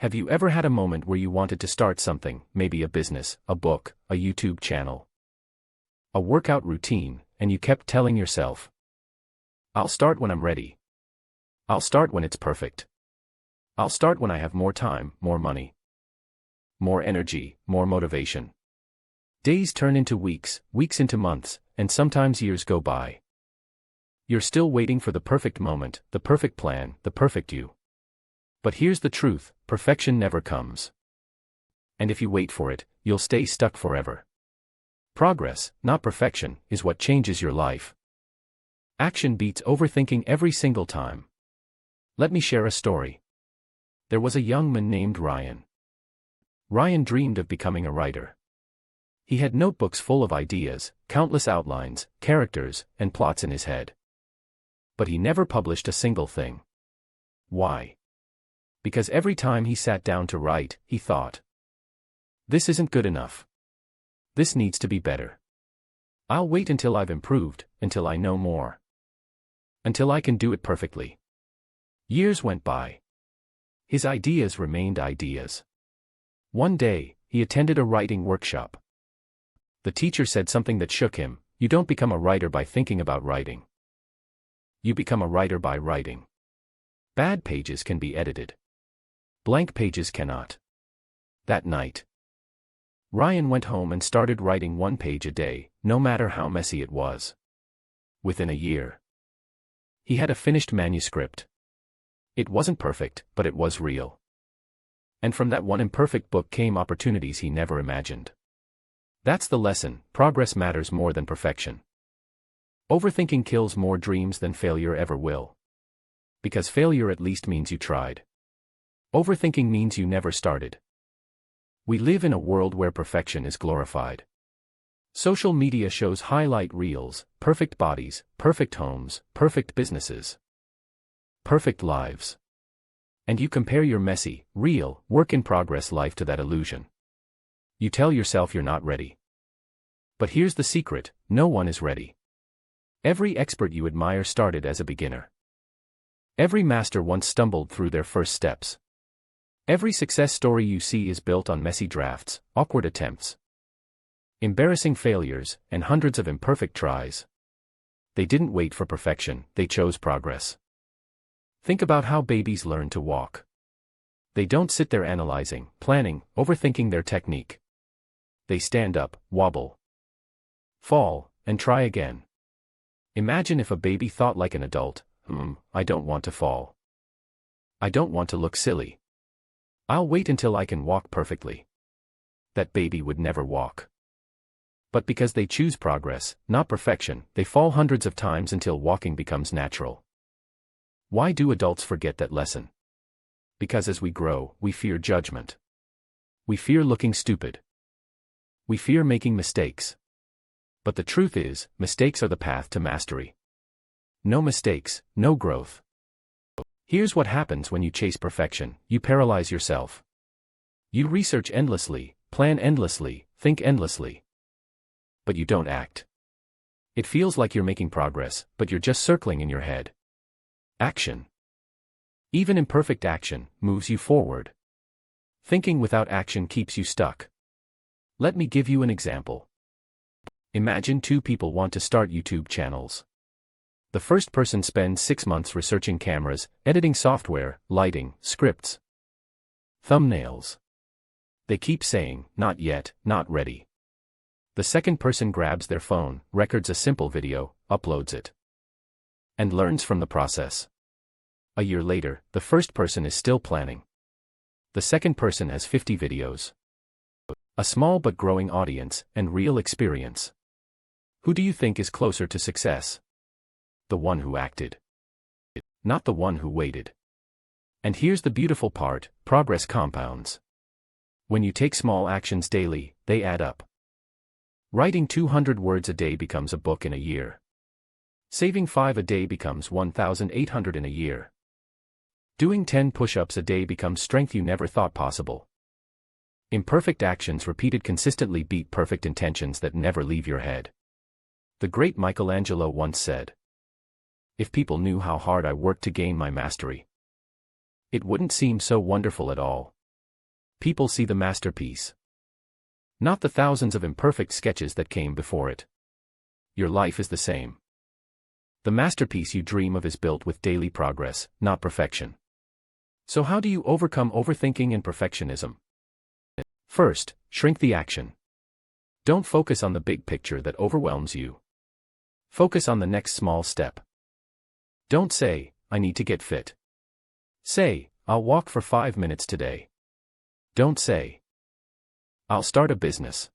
Have you ever had a moment where you wanted to start something, maybe a business, a book, a YouTube channel, a workout routine, and you kept telling yourself, I'll start when I'm ready. I'll start when it's perfect. I'll start when I have more time, more money, more energy, more motivation. Days turn into weeks, weeks into months, and sometimes years go by. You're still waiting for the perfect moment, the perfect plan, the perfect you. But here's the truth, perfection never comes. And if you wait for it, you'll stay stuck forever. Progress, not perfection, is what changes your life. Action beats overthinking every single time. Let me share a story. There was a young man named Ryan. Ryan dreamed of becoming a writer. He had notebooks full of ideas, countless outlines, characters, and plots in his head. But he never published a single thing. Why? Because every time he sat down to write, he thought, this isn't good enough. This needs to be better. I'll wait until I've improved, until I know more. Until I can do it perfectly. Years went by. His ideas remained ideas. One day, he attended a writing workshop. The teacher said something that shook him: you don't become a writer by thinking about writing. You become a writer by writing. Bad pages can be edited. Blank pages cannot. That night, Ryan went home and started writing 1 page a day, no matter how messy it was. Within a year, he had a finished manuscript. It wasn't perfect, but it was real. And from that one imperfect book came opportunities he never imagined. That's the lesson: progress matters more than perfection. Overthinking kills more dreams than failure ever will. Because failure at least means you tried. Overthinking means you never started. We live in a world where perfection is glorified. Social media shows highlight reels, perfect bodies, perfect homes, perfect businesses, perfect lives. And you compare your messy, real, work-in-progress life to that illusion. You tell yourself you're not ready. But here's the secret: no one is ready. Every expert you admire started as a beginner. Every master once stumbled through their first steps. Every success story you see is built on messy drafts, awkward attempts, embarrassing failures, and hundreds of imperfect tries. They didn't wait for perfection, they chose progress. Think about how babies learn to walk. They don't sit there analyzing, planning, overthinking their technique. They stand up, wobble, fall, and try again. Imagine if a baby thought like an adult: I don't want to fall. I don't want to look silly. I'll wait until I can walk perfectly. That baby would never walk. But because they choose progress, not perfection, they fall hundreds of times until walking becomes natural. Why do adults forget that lesson? Because as we grow, we fear judgment. We fear looking stupid. We fear making mistakes. But the truth is, mistakes are the path to mastery. No mistakes, no growth. Here's what happens when you chase perfection: you paralyze yourself. You research endlessly, plan endlessly, think endlessly. But you don't act. It feels like you're making progress, but you're just circling in your head. Action. Even imperfect action moves you forward. Thinking without action keeps you stuck. Let me give you an example. Imagine 2 people want to start YouTube channels. The first person spends 6 months researching cameras, editing software, lighting, scripts, thumbnails. They keep saying, not yet, not ready. The second person grabs their phone, records a simple video, uploads it, and learns from the process. A year later, the first person is still planning. The second person has 50 videos, a small but growing audience, and real experience. Who do you think is closer to success? The one who acted, not the one who waited. And here's the beautiful part: progress compounds. When you take small actions daily, they add up. Writing 200 words a day becomes a book in a year. Saving 5 a day becomes 1,800 in a year. Doing 10 push-ups a day becomes strength you never thought possible. Imperfect actions repeated consistently beat perfect intentions that never leave your head. The great Michelangelo once said, "If people knew how hard I worked to gain my mastery, it wouldn't seem so wonderful at all." People see the masterpiece, not the thousands of imperfect sketches that came before it. Your life is the same. The masterpiece you dream of is built with daily progress, not perfection. So how do you overcome overthinking and perfectionism? First, shrink the action. Don't focus on the big picture that overwhelms you. Focus on the next small step. Don't say, I need to get fit. Say, I'll walk for 5 minutes today. Don't say, I'll start a business.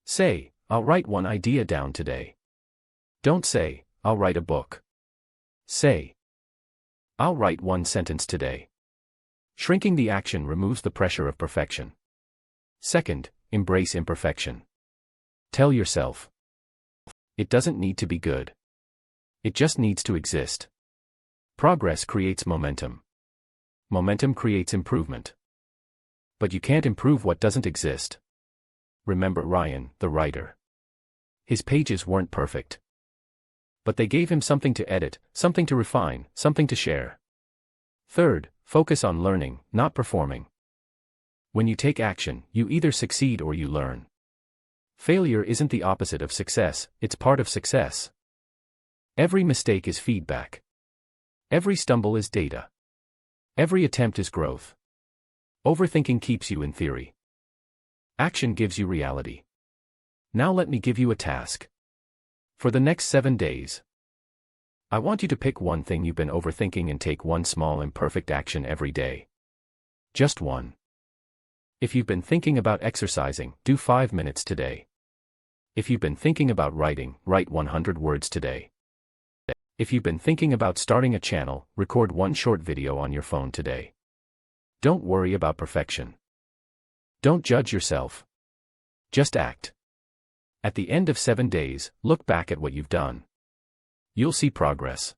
Say, I'll write one idea down today. Don't say, I'll write a book. Say, I'll write one sentence today. Shrinking the action removes the pressure of perfection. Second, embrace imperfection. Tell yourself, it doesn't need to be good. It just needs to exist. Progress creates momentum. Momentum creates improvement. But you can't improve what doesn't exist. Remember Ryan, the writer. His pages weren't perfect. But they gave him something to edit, something to refine, something to share. Third, focus on learning, not performing. When you take action, you either succeed or you learn. Failure isn't the opposite of success, it's part of success. Every mistake is feedback. Every stumble is data. Every attempt is growth. Overthinking keeps you in theory. Action gives you reality. Now let me give you a task. For the next 7 days, I want you to pick one thing you've been overthinking and take one small imperfect action every day. Just one. If you've been thinking about exercising, do 5 minutes today. If you've been thinking about writing, write 100 words today. If you've been thinking about starting a channel, record one short video on your phone today. Don't worry about perfection. Don't judge yourself. Just act. At the end of 7 days, look back at what you've done. You'll see progress.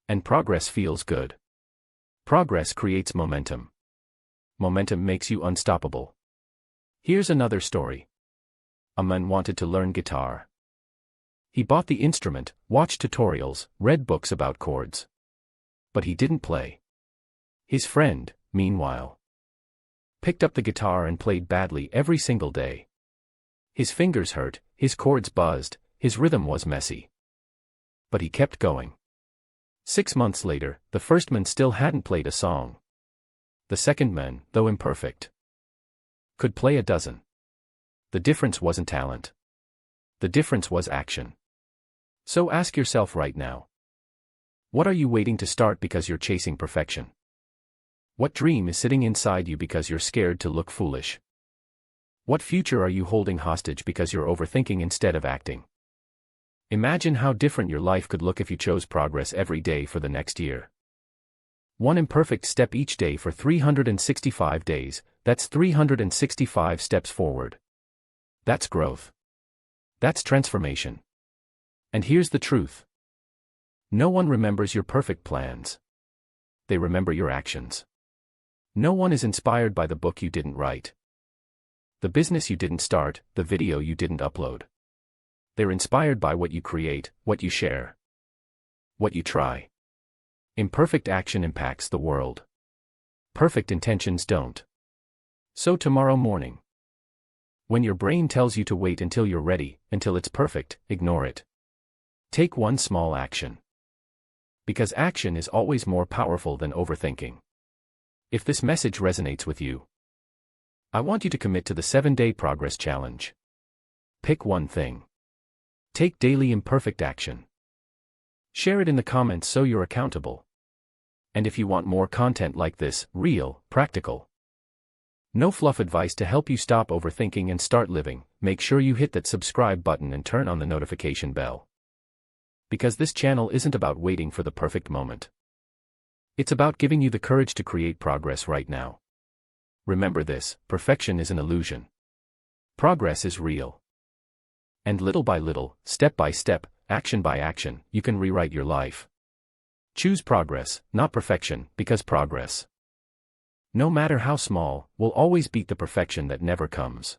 And progress feels good. Progress creates momentum. Momentum makes you unstoppable. Here's another story. A man wanted to learn guitar. He bought the instrument, watched tutorials, read books about chords. But he didn't play. His friend, meanwhile, picked up the guitar and played badly every single day. His fingers hurt, his chords buzzed, his rhythm was messy. But he kept going. 6 months later, the first man still hadn't played a song. The second man, though imperfect, could play a dozen. The difference wasn't talent. The difference was action. So ask yourself right now. What are you waiting to start because you're chasing perfection? What dream is sitting inside you because you're scared to look foolish? What future are you holding hostage because you're overthinking instead of acting? Imagine how different your life could look if you chose progress every day for the next year. One imperfect step each day for 365 days, that's 365 steps forward. That's growth. That's transformation. And here's the truth. No one remembers your perfect plans. They remember your actions. No one is inspired by the book you didn't write, the business you didn't start, the video you didn't upload. They're inspired by what you create, what you share, what you try. Imperfect action impacts the world. Perfect intentions don't. So tomorrow morning, when your brain tells you to wait until you're ready, until it's perfect, ignore it. Take one small action. Because action is always more powerful than overthinking. If this message resonates with you, I want you to commit to the 7-day progress challenge. Pick one thing. Take daily imperfect action. Share it in the comments so you're accountable. And if you want more content like this, real, practical, no fluff advice to help you stop overthinking and start living, make sure you hit that subscribe button and turn on the notification bell. Because this channel isn't about waiting for the perfect moment. It's about giving you the courage to create progress right now. Remember this, perfection is an illusion. Progress is real. And little by little, step by step, action by action, you can rewrite your life. Choose progress, not perfection, because progress, no matter how small, will always beat the perfection that never comes.